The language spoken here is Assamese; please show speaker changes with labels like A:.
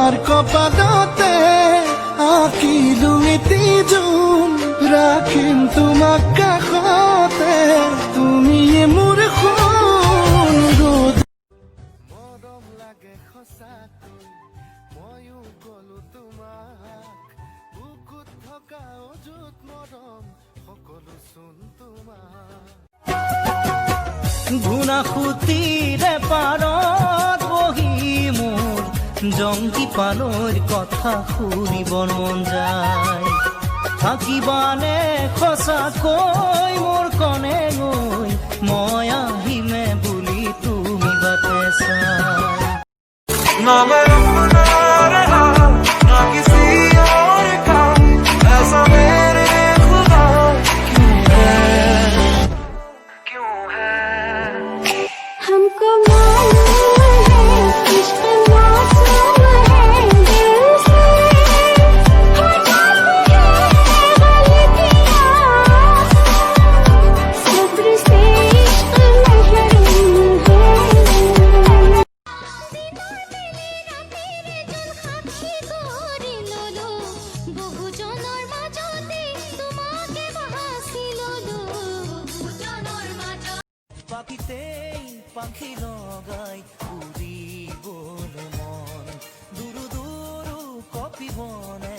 A: তোমাৰ কপালতে আঁকিলো এটি জোন, ৰাখিম তোমাক কাষতে, তুমিয়ে মোৰ সোণ। মৰম লাগে সঁচাকৈ, ময়ো কলো তোমাক, বুকুত থকা অযুত মৰম সকলো চোন তোমাৰ। ঘুণাসুতিৰে পাৰত বহি মোৰ জংকি পানৈৰ কথা শুনিব মন যায়। থাকিবানে সঁচাকৈ মোৰ কণে গৈ, মই আহিমে বুলি তুমি বাটে চাই।
B: ना मैं अपना रहा ना किसी और का, ऐसा मेरे खुदा क्यों है
C: हमको मालूम है इश्क मासूम है, दिल से हो जाती है गलतियाँ, सब्र से इश्क महरूम है।
A: পাখিতেই পাখি লগাই উৰিবলৈ মন, দুৰু দুৰু কপি বনে